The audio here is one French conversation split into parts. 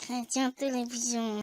Chrétien Télévision.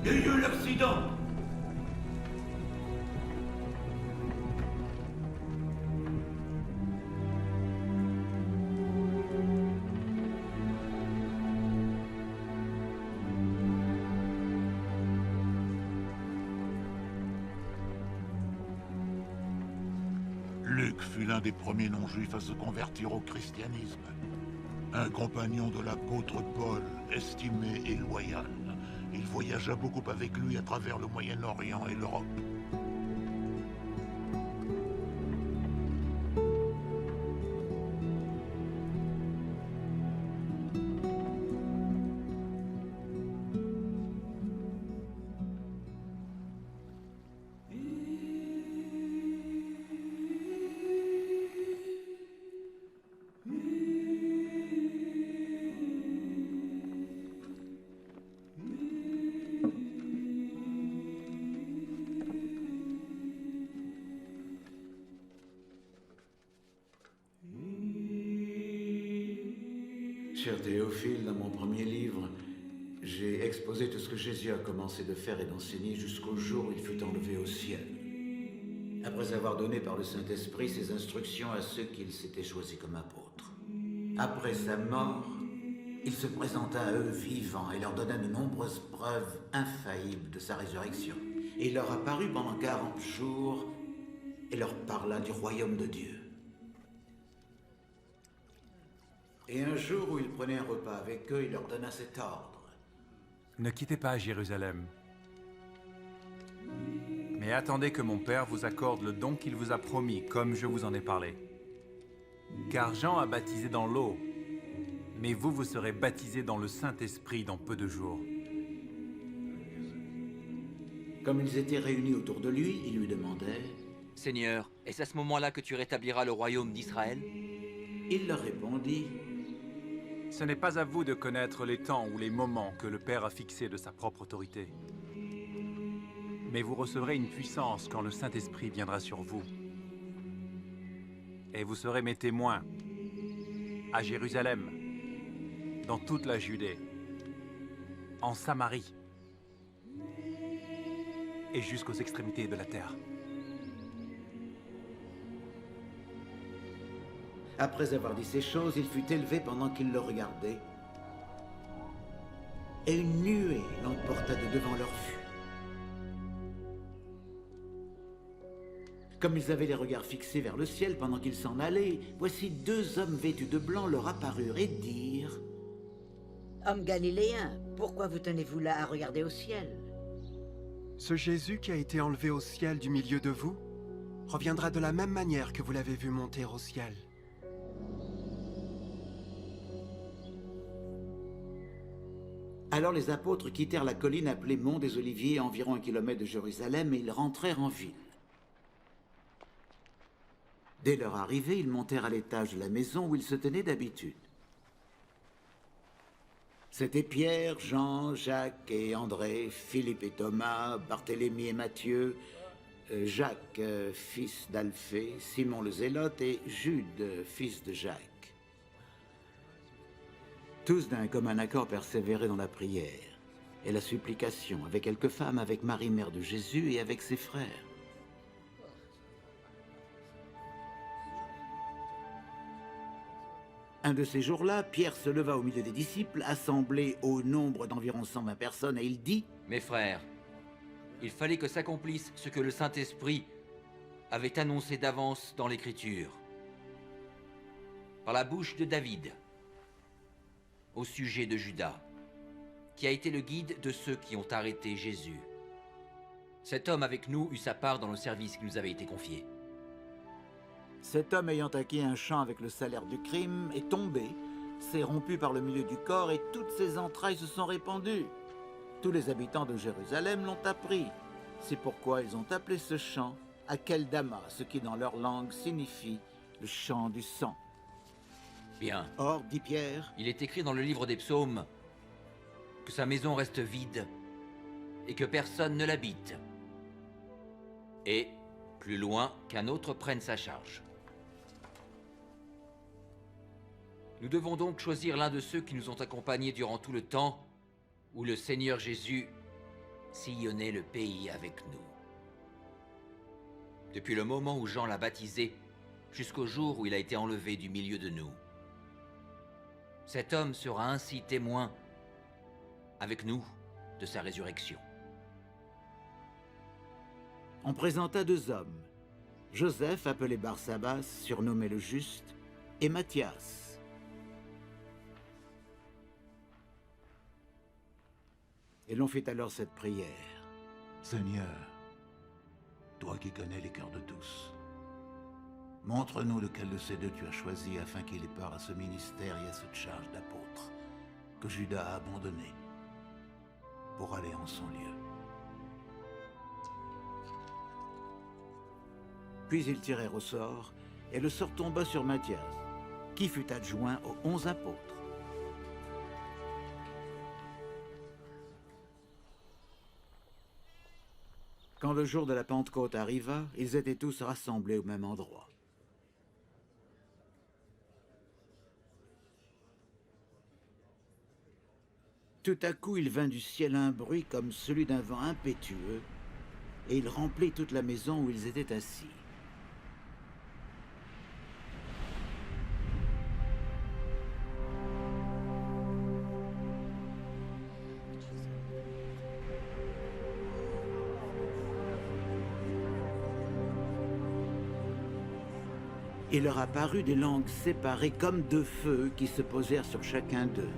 Il y a eu l'accident. Luc fut l'un des premiers non-juifs à se convertir au christianisme. Un compagnon de l'apôtre Paul, estimé et loyal. Il voyagea beaucoup avec lui à travers le Moyen-Orient et l'Europe. Cher Théophile, dans mon premier livre, j'ai exposé tout ce que Jésus a commencé de faire et d'enseigner jusqu'au jour où il fut enlevé au ciel. Après avoir donné par le Saint-Esprit ses instructions à ceux qu'il s'était choisis comme apôtres. Après sa mort, il se présenta à eux vivant et leur donna de nombreuses preuves infaillibles de sa résurrection. Et il leur apparut pendant 40 jours et leur parla du royaume de Dieu. Et un jour où il prenait un repas avec eux, il leur donna cet ordre. Ne quittez pas Jérusalem, mais attendez que mon Père vous accorde le don qu'il vous a promis, comme je vous en ai parlé. Car Jean a baptisé dans l'eau, mais vous, vous serez baptisés dans le Saint-Esprit dans peu de jours. Comme ils étaient réunis autour de lui, ils lui demandaient. Seigneur, est-ce à ce moment-là que tu rétabliras le royaume d'Israël? Il leur répondit. Ce n'est pas à vous de connaître les temps ou les moments que le Père a fixés de sa propre autorité. Mais vous recevrez une puissance quand le Saint-Esprit viendra sur vous. Et vous serez mes témoins à Jérusalem, dans toute la Judée, en Samarie et jusqu'aux extrémités de la terre. Après avoir dit ces choses, il fut élevé pendant qu'ils le regardaient. Et une nuée l'emporta de devant leur vue. Comme ils avaient les regards fixés vers le ciel pendant qu'ils s'en allaient, voici 2 hommes vêtus de blanc leur apparurent et dirent. Hommes galiléens, pourquoi vous tenez-vous là à regarder au ciel? Ce Jésus qui a été enlevé au ciel du milieu de vous reviendra de la même manière que vous l'avez vu monter au ciel. Alors les apôtres quittèrent la colline appelée Mont des Oliviers, à environ 1 kilomètre de Jérusalem, et ils rentrèrent en ville. Dès leur arrivée, ils montèrent à l'étage de la maison où ils se tenaient d'habitude. C'étaient Pierre, Jean, Jacques et André, Philippe et Thomas, Barthélemy et Matthieu, Jacques, fils d'Alphée, Simon le Zélote et Jude, fils de Jacques. Tous d'un commun accord persévéraient dans la prière et la supplication, avec quelques femmes, avec Marie, mère de Jésus, et avec ses frères. Un de ces jours-là, Pierre se leva au milieu des disciples, assemblés au nombre d'environ 120 personnes, et il dit: Mes frères, il fallait que s'accomplisse ce que le Saint-Esprit avait annoncé d'avance dans l'Écriture, par la bouche de David, au sujet de Judas, qui a été le guide de ceux qui ont arrêté Jésus. Cet homme avec nous eut sa part dans le service qui nous avait été confié. Cet homme ayant acquis un champ avec le salaire du crime est tombé, s'est rompu par le milieu du corps et toutes ses entrailles se sont répandues. Tous les habitants de Jérusalem l'ont appris. C'est pourquoi ils ont appelé ce champ Akeldama, ce qui dans leur langue signifie le champ du sang. Bien. Or, dit Pierre, Il est écrit dans le livre des psaumes que sa maison reste vide et que personne ne l'habite. Et, plus loin, qu'un autre prenne sa charge. Nous devons donc choisir l'un de ceux qui nous ont accompagnés durant tout le temps où le Seigneur Jésus sillonnait le pays avec nous. Depuis le moment où Jean l'a baptisé jusqu'au jour où il a été enlevé du milieu de nous. Cet homme sera ainsi témoin avec nous de sa résurrection. on présenta deux hommes, Joseph, appelé Barsabas, surnommé le Juste, et Matthias. Et l'on fit alors cette prière. Seigneur, toi qui connais les cœurs de tous, montre-nous lequel de ces deux tu as choisi afin qu'il ait part à ce ministère et à cette charge d'apôtre que Judas a abandonné pour aller en son lieu. Puis ils tirèrent au sort, et le sort tomba sur Matthias, qui fut adjoint aux 11 apôtres. Quand le jour de la Pentecôte arriva, ils étaient tous rassemblés au même endroit. Tout à coup, il vint du ciel un bruit comme celui d'un vent impétueux, et il remplit toute la maison où ils étaient assis. Il leur apparut des langues séparées comme deux feux qui se posèrent sur chacun d'eux.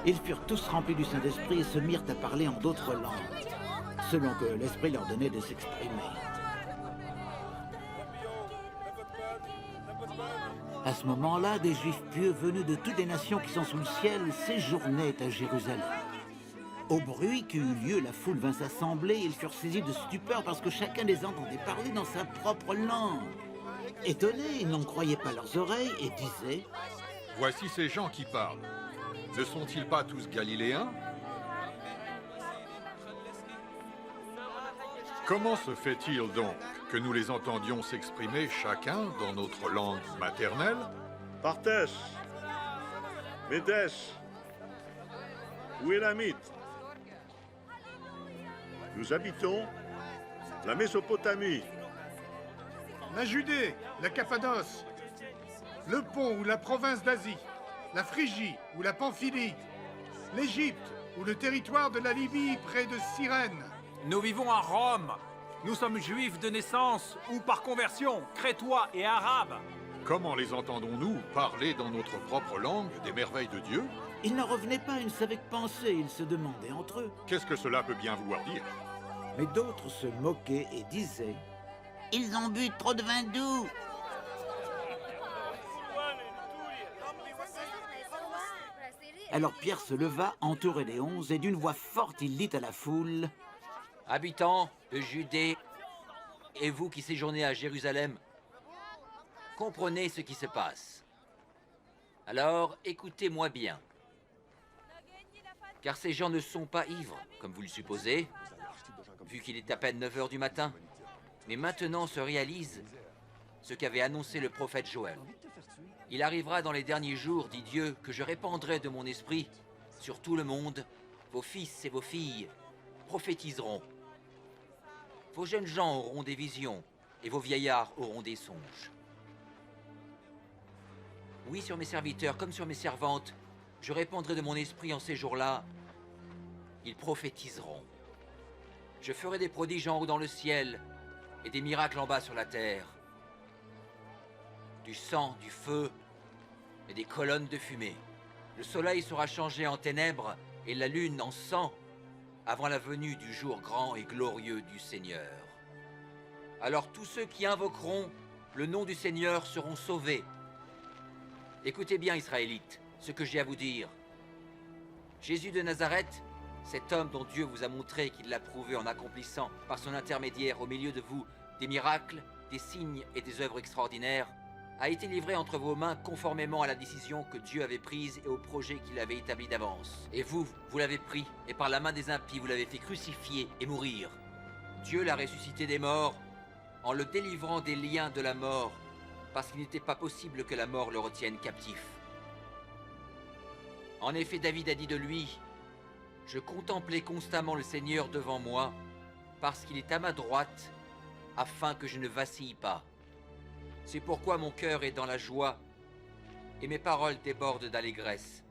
Ils furent tous remplis du Saint-Esprit et se mirent à parler en d'autres langues, selon que l'Esprit leur donnait de s'exprimer. À ce moment-là, des Juifs pieux venus de toutes les nations qui sont sous le ciel séjournaient à Jérusalem. Au bruit qui eut lieu, la foule vint s'assembler et ils furent saisis de stupeur parce que chacun les entendait parler dans sa propre langue. Étonnés, ils n'en croyaient pas leurs oreilles et disaient: « Voici ces gens qui parlent. Ne sont-ils pas tous galiléens? Comment se fait-il donc que nous les entendions s'exprimer chacun dans notre langue maternelle? Partès, Médès, ou Élamite. Nous habitons la Mésopotamie, la Judée, la Cappadoce, le Pont ou la province d'Asie, la Phrygie ou la Pamphylie, l'Égypte ou le territoire de la Libye près de Cyrène. Nous vivons à Rome. Nous sommes juifs de naissance ou par conversion, crétois et arabes. Comment les entendons-nous parler dans notre propre langue des merveilles de Dieu? Ils n'en revenaient pas, ils savaient que penser, ils se demandaient entre eux. Qu'est-ce que cela peut bien vouloir dire? Mais d'autres se moquaient et disaient: ils ont bu trop de vin doux. Alors Pierre se leva, entouré des 11, et d'une voix forte, il dit à la foule: Habitants de Judée, et vous qui séjournez à Jérusalem, comprenez ce qui se passe. Alors, écoutez-moi bien. Car ces gens ne sont pas ivres, comme vous le supposez, vu qu'il est à peine 9 heures du matin. Mais maintenant se réalise ce qu'avait annoncé le prophète Joël. Il arrivera dans les derniers jours, dit Dieu, que je répandrai de mon esprit sur tout le monde. Vos fils et vos filles prophétiseront. Vos jeunes gens auront des visions et vos vieillards auront des songes. Oui, sur mes serviteurs comme sur mes servantes, je répandrai de mon esprit en ces jours-là. Ils prophétiseront. Je ferai des prodiges en haut dans le ciel et des miracles en bas sur la terre. Du sang, du feu et des colonnes de fumée. Le soleil sera changé en ténèbres et la lune en sang avant la venue du jour grand et glorieux du Seigneur. Alors tous ceux qui invoqueront le nom du Seigneur seront sauvés. Écoutez bien, Israélites, ce que j'ai à vous dire. Jésus de Nazareth, cet homme dont Dieu vous a montré qu'il l'a prouvé en accomplissant par son intermédiaire au milieu de vous des miracles, des signes et des œuvres extraordinaires, a été livré entre vos mains conformément à la décision que Dieu avait prise et au projet qu'il avait établi d'avance. Et vous l'avez pris, et par la main des impies, vous l'avez fait crucifier et mourir. Dieu l'a ressuscité des morts en le délivrant des liens de la mort, parce qu'il n'était pas possible que la mort le retienne captif. En effet, David a dit de lui, « Je contemplais constamment le Seigneur devant moi, parce qu'il est à ma droite, afin que je ne vacille pas. C'est pourquoi mon cœur est dans la joie, et mes paroles débordent d'allégresse.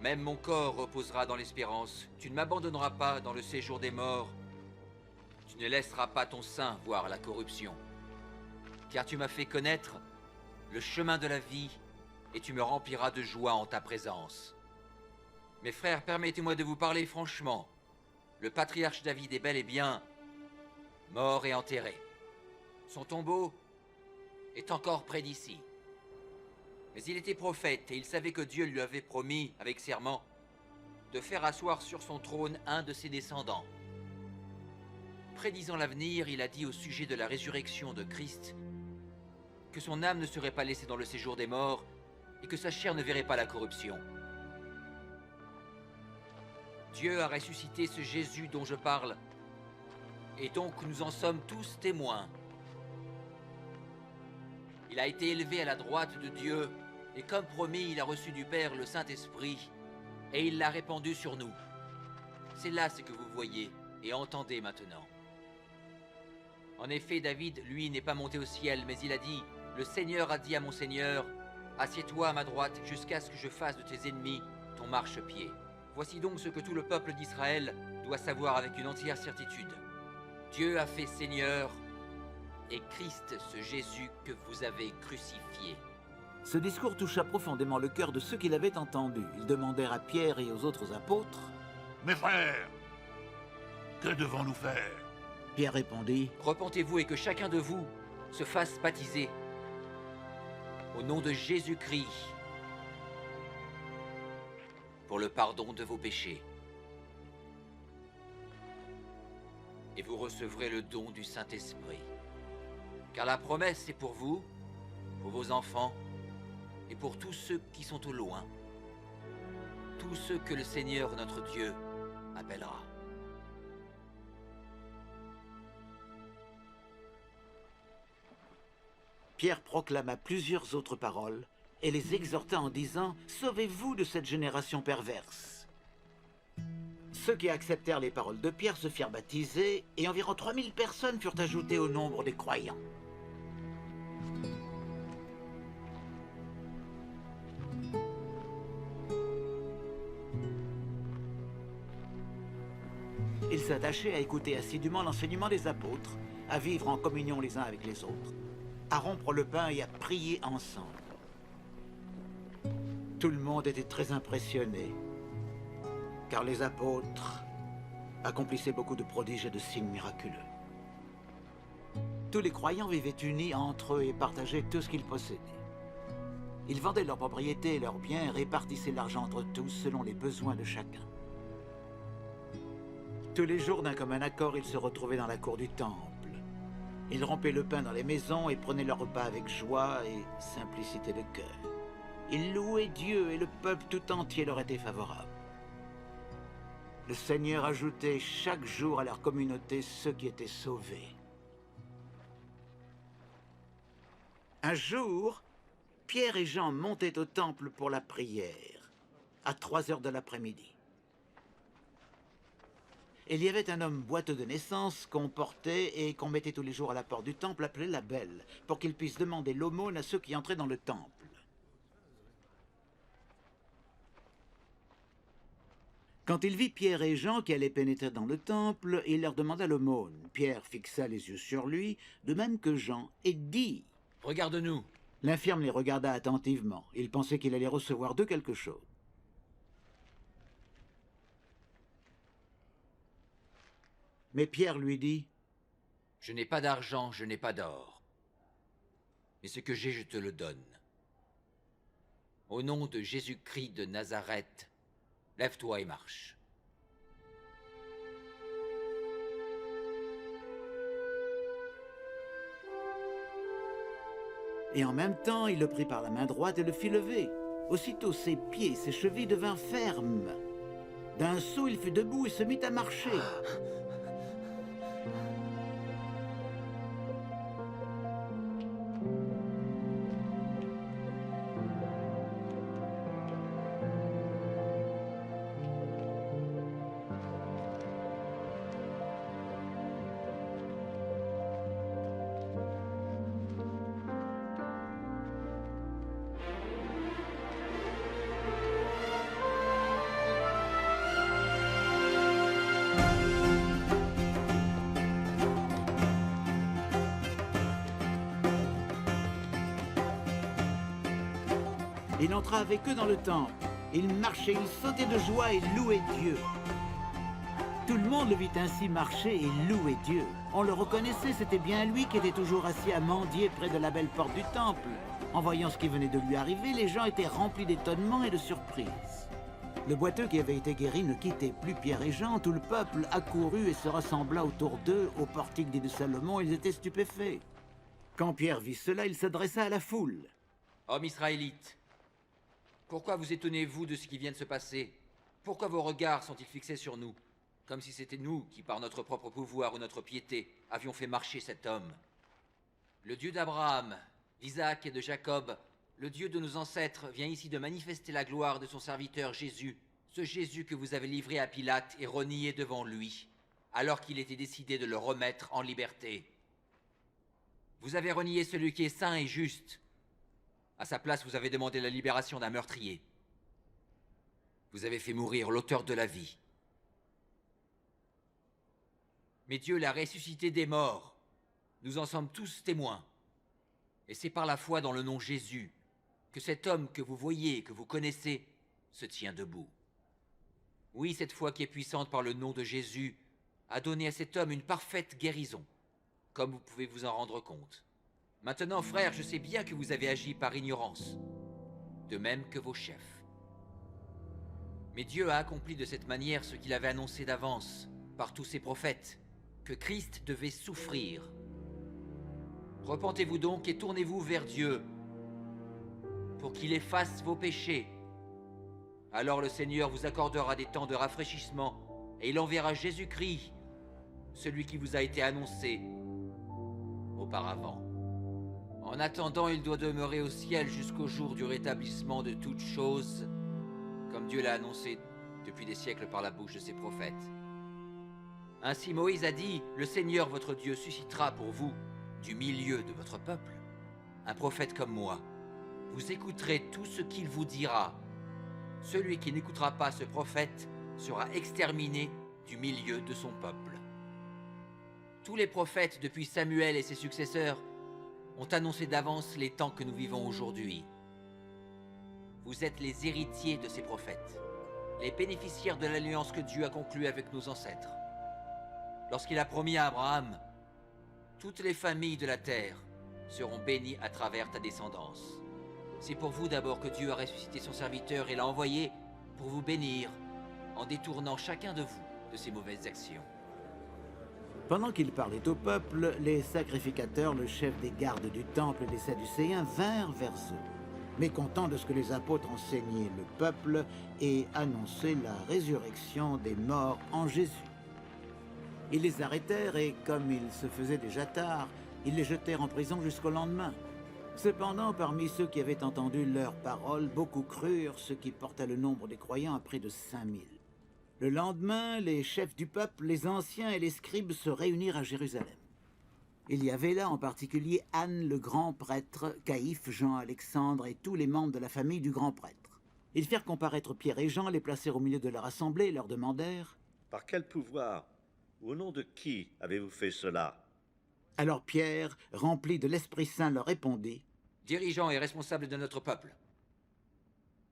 Même mon corps reposera dans l'espérance. Tu ne m'abandonneras pas dans le séjour des morts. Tu ne laisseras pas ton sein voir la corruption. Car tu m'as fait connaître le chemin de la vie, et tu me rempliras de joie en ta présence. Mes frères, permettez-moi de vous parler franchement. Le patriarche David est bel et bien mort et enterré. Son tombeau est encore près d'ici. Mais il était prophète et il savait que Dieu lui avait promis, avec serment, de faire asseoir sur son trône un de ses descendants. Prédisant l'avenir, il a dit au sujet de la résurrection de Christ que son âme ne serait pas laissée dans le séjour des morts et que sa chair ne verrait pas la corruption. Dieu a ressuscité ce Jésus dont je parle, et donc nous en sommes tous témoins. Il a été élevé à la droite de Dieu, et comme promis, il a reçu du Père le Saint-Esprit, et il l'a répandu sur nous. C'est là ce que vous voyez et entendez maintenant. En effet, David, lui, n'est pas monté au ciel, mais il a dit, « Le Seigneur a dit à mon Seigneur, assieds-toi à ma droite jusqu'à ce que je fasse de tes ennemis ton marchepied. » Voici donc ce que tout le peuple d'Israël doit savoir avec une entière certitude. Dieu a fait Seigneur et Christ, ce Jésus que vous avez crucifié. Ce discours toucha profondément le cœur de ceux qui l'avaient entendu. Ils demandèrent à Pierre et aux autres apôtres, « Mes frères, que devons-nous faire ?» Pierre répondit, « Repentez-vous et que chacun de vous se fasse baptiser au nom de Jésus-Christ pour le pardon de vos péchés. Et vous recevrez le don du Saint-Esprit. Car la promesse est pour vous, pour vos enfants, et pour tous ceux qui sont au loin, tous ceux que le Seigneur notre Dieu appellera. » Pierre proclama plusieurs autres paroles et les exhorta en disant « Sauvez-vous de cette génération perverse !» Ceux qui acceptèrent les paroles de Pierre se firent baptiser et environ 3000 personnes furent ajoutées au nombre des croyants. Ils s'attachaient à écouter assidûment l'enseignement des apôtres, à vivre en communion les uns avec les autres, à rompre le pain et à prier ensemble. Tout le monde était très impressionné, car les apôtres accomplissaient beaucoup de prodiges et de signes miraculeux. Tous les croyants vivaient unis entre eux et partageaient tout ce qu'ils possédaient. Ils vendaient leurs propriétés et leurs biens et répartissaient l'argent entre tous selon les besoins de chacun. Tous les jours, d'un commun accord, ils se retrouvaient dans la cour du temple. Ils rompaient le pain dans les maisons et prenaient leur repas avec joie et simplicité de cœur. Ils louaient Dieu et le peuple tout entier leur était favorable. Le Seigneur ajoutait chaque jour à leur communauté ceux qui étaient sauvés. Un jour, Pierre et Jean montaient au temple pour la prière, à 3 heures de l'après-midi. Il y avait un homme boiteux de naissance qu'on portait et qu'on mettait tous les jours à la porte du temple, appelé la Belle, pour qu'il puisse demander l'aumône à ceux qui entraient dans le temple. Quand il vit Pierre et Jean qui allaient pénétrer dans le temple, il leur demanda l'aumône. Pierre fixa les yeux sur lui, de même que Jean, et dit « Regarde-nous !» L'infirme les regarda attentivement. Il pensait qu'il allait recevoir d'eux quelque chose. Mais Pierre lui dit « Je n'ai pas d'argent, je n'ai pas d'or. Mais ce que j'ai, je te le donne. Au nom de Jésus-Christ de Nazareth, lève-toi et marche. » Et en même temps, il le prit par la main droite et le fit lever. Aussitôt, ses pieds et ses chevilles devinrent fermes. D'un saut, il fut debout et se mit à marcher. Il entra avec eux dans le temple. Il marchait, il sautait de joie et louait Dieu. Tout le monde le vit ainsi marcher et louer Dieu. On le reconnaissait, c'était bien lui qui était toujours assis à mendier près de la belle porte du temple. En voyant ce qui venait de lui arriver, les gens étaient remplis d'étonnement et de surprise. Le boiteux qui avait été guéri ne quittait plus Pierre et Jean. Tout le peuple accourut et se rassembla autour d'eux au portique dit de Salomon. Ils étaient stupéfaits. Quand Pierre vit cela, il s'adressa à la foule. « Hommes israélites, pourquoi vous étonnez-vous de ce qui vient de se passer? Pourquoi vos regards sont-ils fixés sur nous, comme si c'était nous qui, par notre propre pouvoir ou notre piété, avions fait marcher cet homme? Le Dieu d'Abraham, d'Isaac et de Jacob, le Dieu de nos ancêtres, vient ici de manifester la gloire de son serviteur Jésus, ce Jésus que vous avez livré à Pilate et renié devant lui, alors qu'il était décidé de le remettre en liberté. Vous avez renié celui qui est saint et juste. À sa place, vous avez demandé la libération d'un meurtrier. Vous avez fait mourir l'auteur de la vie. Mais Dieu l'a ressuscité des morts. Nous en sommes tous témoins. Et c'est par la foi dans le nom Jésus que cet homme que vous voyez et que vous connaissez se tient debout. Oui, cette foi qui est puissante par le nom de Jésus a donné à cet homme une parfaite guérison, comme vous pouvez vous en rendre compte. Maintenant, frères, je sais bien que vous avez agi par ignorance, de même que vos chefs. Mais Dieu a accompli de cette manière ce qu'il avait annoncé d'avance, par tous ses prophètes, que Christ devait souffrir. Repentez-vous donc et tournez-vous vers Dieu, pour qu'il efface vos péchés. Alors le Seigneur vous accordera des temps de rafraîchissement, et il enverra Jésus-Christ, celui qui vous a été annoncé auparavant. En attendant, il doit demeurer au ciel jusqu'au jour du rétablissement de toutes choses, comme Dieu l'a annoncé depuis des siècles par la bouche de ses prophètes. Ainsi Moïse a dit, « Le Seigneur votre Dieu suscitera pour vous, du milieu de votre peuple, un prophète comme moi. Vous écouterez tout ce qu'il vous dira. Celui qui n'écoutera pas ce prophète sera exterminé du milieu de son peuple. » Tous les prophètes, depuis Samuel et ses successeurs, ont annoncé d'avance les temps que nous vivons aujourd'hui. Vous êtes les héritiers de ces prophètes, les bénéficiaires de l'alliance que Dieu a conclue avec nos ancêtres. Lorsqu'il a promis à Abraham, toutes les familles de la terre seront bénies à travers ta descendance. C'est pour vous d'abord que Dieu a ressuscité son serviteur et l'a envoyé pour vous bénir, en détournant chacun de vous de ses mauvaises actions. Pendant qu'il parlait au peuple, les sacrificateurs, le chef des gardes du temple et les Sadducéens vinrent vers eux. mécontents de ce que les apôtres enseignaient le peuple et annonçaient la résurrection des morts en Jésus. Ils les arrêtèrent et, comme il se faisait déjà tard, ils les jetèrent en prison jusqu'au lendemain. Cependant, parmi ceux qui avaient entendu leurs paroles, beaucoup crurent, ce qui porta le nombre des croyants à près de 5000. Le lendemain, les chefs du peuple, les anciens et les scribes se réunirent à Jérusalem. Il y avait là en particulier Anne le grand prêtre, Caïphe, Jean, Alexandre et tous les membres de la famille du grand prêtre. Ils firent comparaître Pierre et Jean, les placèrent au milieu de leur assemblée et leur demandèrent « Par quel pouvoir, ou au nom de qui avez-vous fait cela ?» Alors Pierre, rempli de l'Esprit Saint, leur répondit « Dirigeants et responsables de notre peuple,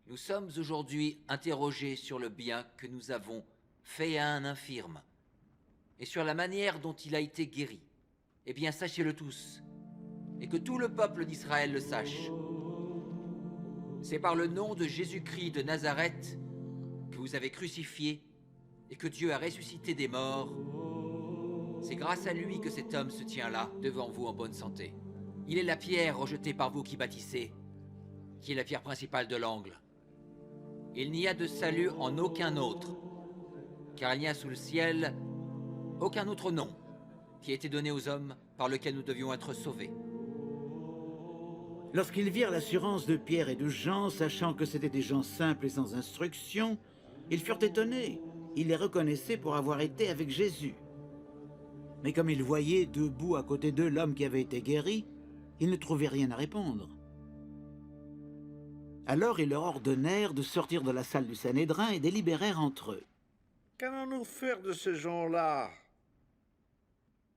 nous sommes aujourd'hui interrogés sur le bien que nous avons fait à un infirme et sur la manière dont il a été guéri. Eh bien, sachez-le tous, et que tout le peuple d'Israël le sache. C'est par le nom de Jésus-Christ de Nazareth que vous avez crucifié et que Dieu a ressuscité des morts. C'est grâce à lui que cet homme se tient là, devant vous en bonne santé. Il est la pierre rejetée par vous qui bâtissez, qui est la pierre principale de l'angle. Il n'y a de salut en aucun autre, car il n'y a sous le ciel aucun autre nom qui a été donné aux hommes par lequel nous devions être sauvés. » Lorsqu'ils virent l'assurance de Pierre et de Jean, sachant que c'étaient des gens simples et sans instruction, ils furent étonnés. Ils les reconnaissaient pour avoir été avec Jésus. Mais comme ils voyaient debout à côté d'eux l'homme qui avait été guéri, ils ne trouvaient rien à répondre. Alors ils leur ordonnèrent de sortir de la salle du Sanhédrin et délibérèrent entre eux. « Qu'allons-nous faire de ces gens-là »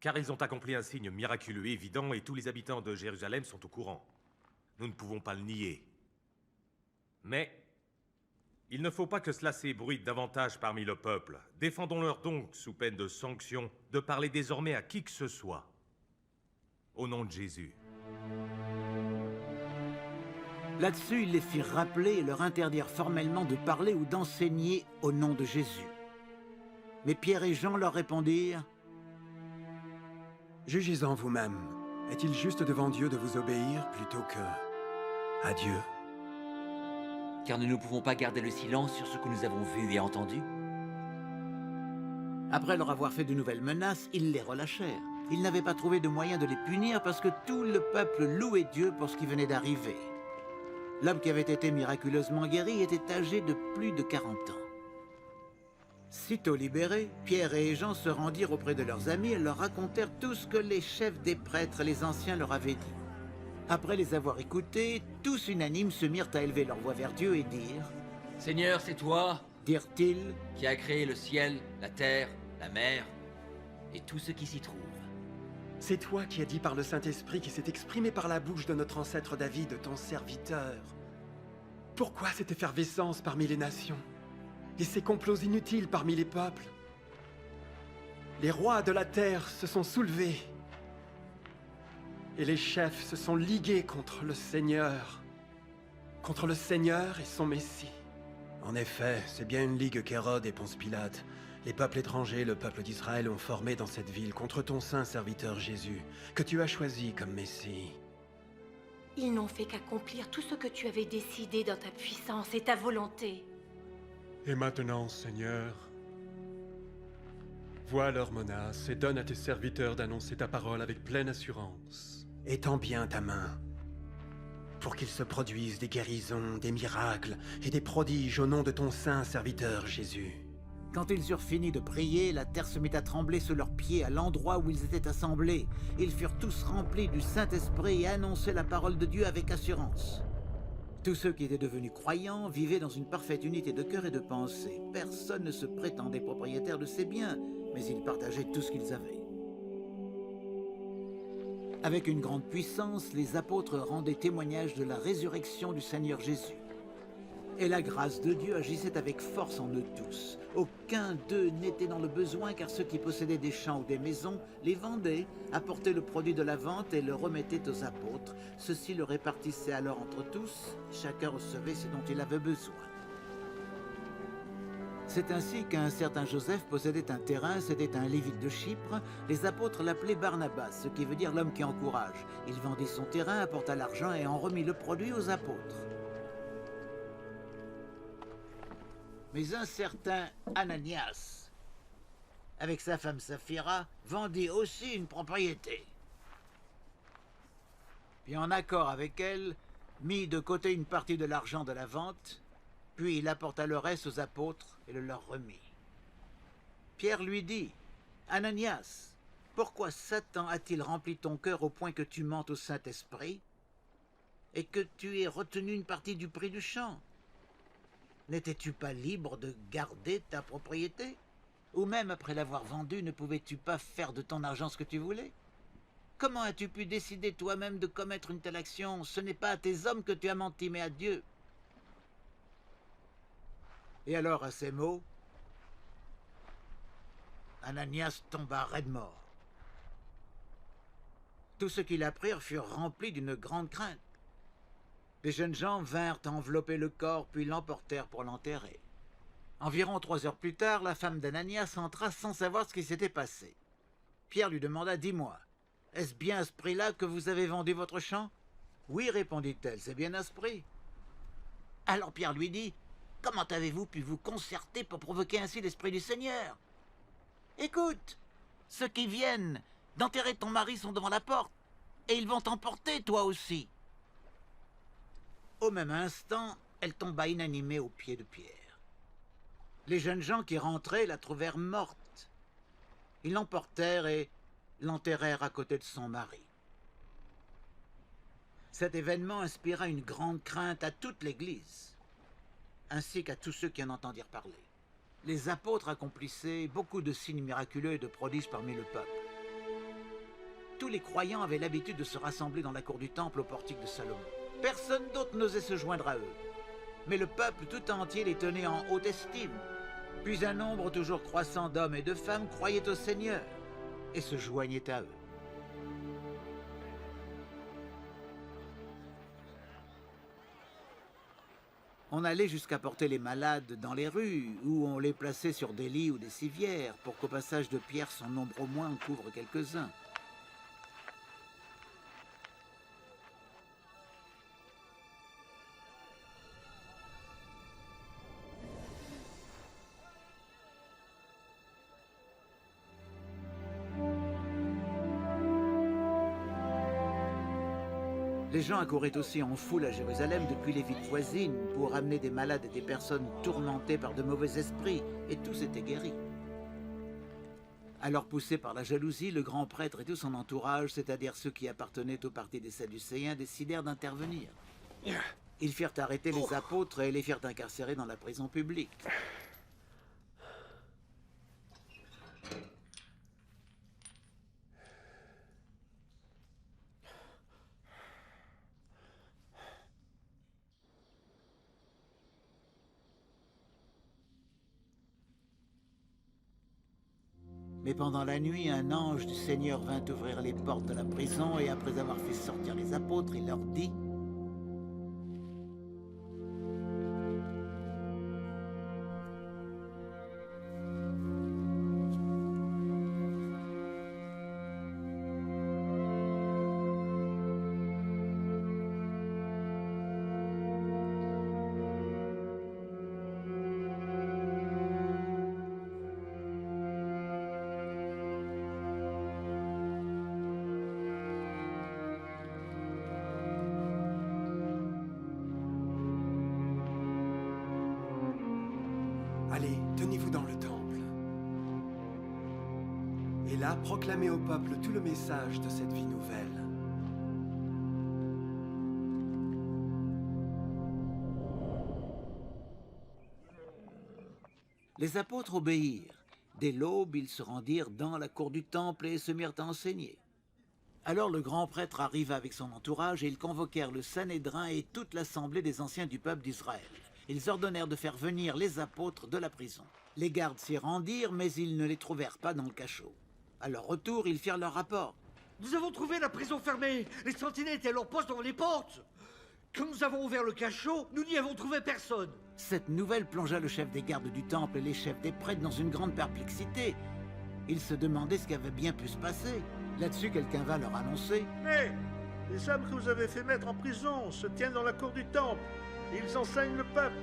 Car ils ont accompli un signe miraculeux évident et tous les habitants de Jérusalem sont au courant. Nous ne pouvons pas le nier. Mais il ne faut pas que cela s'ébruite davantage parmi le peuple. Défendons-leur donc, sous peine de sanction, de parler désormais à qui que ce soit. Au nom de Jésus. Là-dessus, ils les firent rappeler et leur interdirent formellement de parler ou d'enseigner au nom de Jésus. Mais Pierre et Jean leur répondirent « Jugez-en vous-même. Est-il juste devant Dieu de vous obéir plutôt que à Dieu? Car nous ne pouvons pas garder le silence sur ce que nous avons vu et entendu. » Après leur avoir fait de nouvelles menaces, ils les relâchèrent. Ils n'avaient pas trouvé de moyen de les punir parce que tout le peuple louait Dieu pour ce qui venait d'arriver. L'homme qui avait été miraculeusement guéri était âgé de plus de 40 ans. Sitôt libérés, Pierre et Jean se rendirent auprès de leurs amis et leur racontèrent tout ce que les chefs des prêtres et les anciens leur avaient dit. Après les avoir écoutés, tous unanimes se mirent à élever leur voix vers Dieu et dirent « Seigneur, c'est toi, dirent-ils, qui as créé le ciel, la terre, la mer et tout ce qui s'y trouve. C'est toi qui as dit par le Saint-Esprit qui s'est exprimé par la bouche de notre ancêtre David, ton serviteur. Pourquoi cette effervescence parmi les nations et ces complots inutiles parmi les peuples? Les rois de la terre se sont soulevés et les chefs se sont ligués contre le Seigneur et son Messie. En effet, c'est bien une ligue qu'Hérode et Ponce Pilate, les peuples étrangers, le peuple d'Israël ont formé dans cette ville contre ton saint serviteur Jésus, que tu as choisi comme Messie. Ils n'ont fait qu'accomplir tout ce que tu avais décidé dans ta puissance et ta volonté. Et maintenant, Seigneur, vois leurs menaces et donne à tes serviteurs d'annoncer ta parole avec pleine assurance. Étends bien ta main, pour qu'il se produise des guérisons, des miracles et des prodiges au nom de ton saint serviteur Jésus. Quand ils eurent fini de prier, la terre se mit à trembler sous leurs pieds à l'endroit où ils étaient assemblés. Ils furent tous remplis du Saint-Esprit et annonçaient la parole de Dieu avec assurance. Tous ceux qui étaient devenus croyants vivaient dans une parfaite unité de cœur et de pensée. Personne ne se prétendait propriétaire de ses biens, mais ils partageaient tout ce qu'ils avaient. Avec une grande puissance, les apôtres rendaient témoignage de la résurrection du Seigneur Jésus. Et la grâce de Dieu agissait avec force en eux tous. Aucun d'eux n'était dans le besoin, car ceux qui possédaient des champs ou des maisons les vendaient, apportaient le produit de la vente et le remettaient aux apôtres. Ceux-ci le répartissaient alors entre tous, chacun recevait ce dont il avait besoin. C'est ainsi qu'un certain Joseph possédait un terrain, c'était un lévite de Chypre. Les apôtres l'appelaient Barnabas, ce qui veut dire l'homme qui encourage. Il vendit son terrain, apporta l'argent et en remit le produit aux apôtres. Mais un certain Ananias, avec sa femme Saphira, vendit aussi une propriété. Puis en accord avec elle, mit de côté une partie de l'argent de la vente, puis il apporta le reste aux apôtres et le leur remit. Pierre lui dit, « Ananias, pourquoi Satan a-t-il rempli ton cœur au point que tu mentes au Saint-Esprit et que tu aies retenu une partie du prix du champ? N'étais-tu pas libre de garder ta propriété? Ou même après l'avoir vendue, ne pouvais-tu pas faire de ton argent ce que tu voulais? Comment as-tu pu décider toi-même de commettre une telle action? Ce n'est pas à tes hommes que tu as menti, mais à Dieu. » Et alors, à ces mots, Ananias tomba raide mort. Tous ceux qui l'apprirent furent remplis d'une grande crainte. Les jeunes gens vinrent envelopper le corps, puis l'emportèrent pour l'enterrer. Environ 3 heures plus tard, la femme d'Ananias entra sans savoir ce qui s'était passé. Pierre lui demanda, « Dis-moi, est-ce bien à ce prix-là que vous avez vendu votre champ? »« Oui, répondit-elle, c'est bien à ce prix. » Alors Pierre lui dit, « Comment avez-vous pu vous concerter pour provoquer ainsi l'Esprit du Seigneur? Écoute, ceux qui viennent d'enterrer ton mari sont devant la porte, et ils vont t'emporter, toi aussi. » Au même instant, elle tomba inanimée aux pieds de Pierre. Les jeunes gens qui rentraient la trouvèrent morte. Ils l'emportèrent et l'enterrèrent à côté de son mari. Cet événement inspira une grande crainte à toute l'Église, ainsi qu'à tous ceux qui en entendirent parler. Les apôtres accomplissaient beaucoup de signes miraculeux et de prodiges parmi le peuple. Tous les croyants avaient l'habitude de se rassembler dans la cour du temple au portique de Salomon. Personne d'autre n'osait se joindre à eux, mais le peuple tout entier les tenait en haute estime. Puis un nombre toujours croissant d'hommes et de femmes croyaient au Seigneur et se joignaient à eux. On allait jusqu'à porter les malades dans les rues, où on les plaçait sur des lits ou des civières, pour qu'au passage de Pierre, son nombre au moins en couvre quelques-uns. Les gens accouraient aussi en foule à Jérusalem depuis les villes voisines pour amener des malades et des personnes tourmentées par de mauvais esprits, et tous étaient guéris. Alors poussé par la jalousie, le grand prêtre et tout son entourage, c'est-à-dire ceux qui appartenaient au parti des Sadducéens, décidèrent d'intervenir. Ils firent arrêter les apôtres et les firent incarcérer dans la prison publique. Mais pendant la nuit, un ange du Seigneur vint ouvrir les portes de la prison et après avoir fait sortir les apôtres, il leur dit : Allez, tenez-vous dans le temple. Et là, proclamez au peuple tout le message de cette vie nouvelle. Les apôtres obéirent. Dès l'aube, ils se rendirent dans la cour du temple et se mirent à enseigner. Alors le grand prêtre arriva avec son entourage et ils convoquèrent le Sanhédrin et toute l'assemblée des anciens du peuple d'Israël. Ils ordonnèrent de faire venir les apôtres de la prison. Les gardes s'y rendirent, mais ils ne les trouvèrent pas dans le cachot. À leur retour, ils firent leur rapport. Nous avons trouvé la prison fermée. Les sentinelles étaient à leur poste devant les portes. Quand nous avons ouvert le cachot, nous n'y avons trouvé personne. Cette nouvelle plongea le chef des gardes du temple et les chefs des prêtres dans une grande perplexité. Ils se demandaient ce qui avait bien pu se passer. Là-dessus, quelqu'un va leur annoncer. Mais les hommes que vous avez fait mettre en prison se tiennent dans la cour du temple. Ils enseignent le peuple.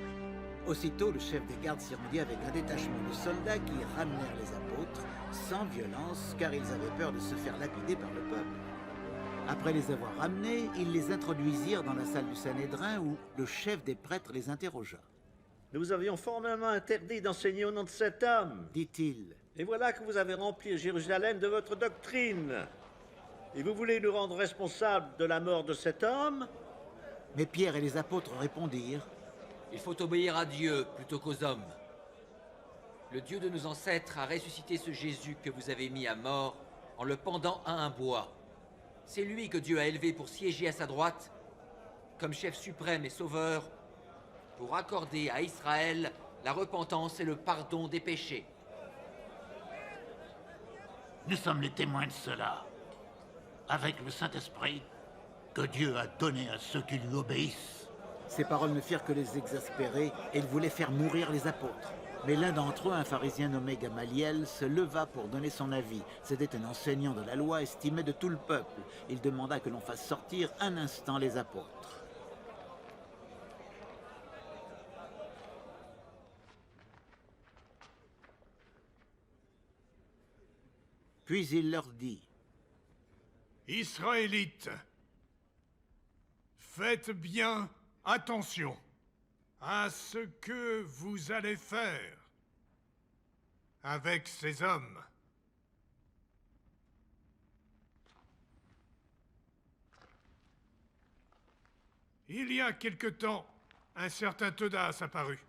Aussitôt, le chef des gardes s'y rendit avec un détachement de soldats qui ramenèrent les apôtres sans violence, car ils avaient peur de se faire lapider par le peuple. Après les avoir ramenés, ils les introduisirent dans la salle du Sanhédrin où le chef des prêtres les interrogea. Nous vous avions formellement interdit d'enseigner au nom de cet homme, dit-il. Et voilà que vous avez rempli Jérusalem de votre doctrine. Et vous voulez nous rendre responsables de la mort de cet homme? Mais Pierre et les apôtres répondirent. Il faut obéir à Dieu plutôt qu'aux hommes. Le Dieu de nos ancêtres a ressuscité ce Jésus que vous avez mis à mort en le pendant à un bois. C'est lui que Dieu a élevé pour siéger à sa droite, comme chef suprême et sauveur, pour accorder à Israël la repentance et le pardon des péchés. Nous sommes les témoins de cela. Avec le Saint-Esprit que Dieu a donné à ceux qui lui obéissent. Ces paroles ne firent que les exaspérer et ils voulaient faire mourir les apôtres. Mais l'un d'entre eux, un pharisien nommé Gamaliel, se leva pour donner son avis. C'était un enseignant de la loi estimé de tout le peuple. Il demanda que l'on fasse sortir un instant les apôtres. Puis il leur dit. Israélites, faites bien attention à ce que vous allez faire avec ces hommes. Il y a quelque temps, un certain Teudas apparut,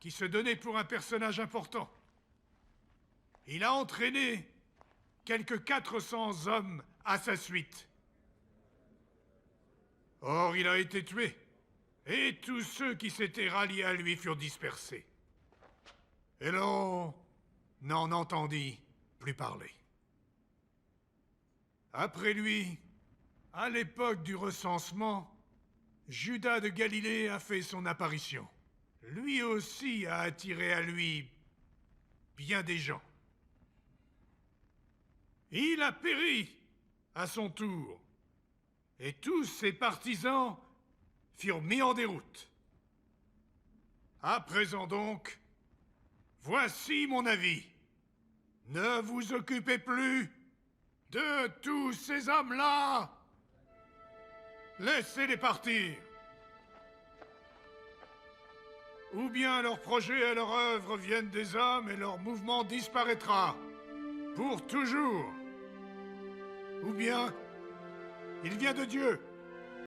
qui se donnait pour un personnage important. Il a entraîné quelques 400 hommes à sa suite. Or, il a été tué, et tous ceux qui s'étaient ralliés à lui furent dispersés. Et l'on n'en entendit plus parler. Après lui, à l'époque du recensement, Judas de Galilée a fait son apparition. Lui aussi a attiré à lui bien des gens. Il a péri à son tour, et tous ses partisans furent mis en déroute. À présent donc, voici mon avis. Ne vous occupez plus de tous ces hommes-là. Laissez-les partir. Ou bien leurs projets et leur œuvre viennent des hommes et leur mouvement disparaîtra pour toujours. Ou bien il vient de Dieu.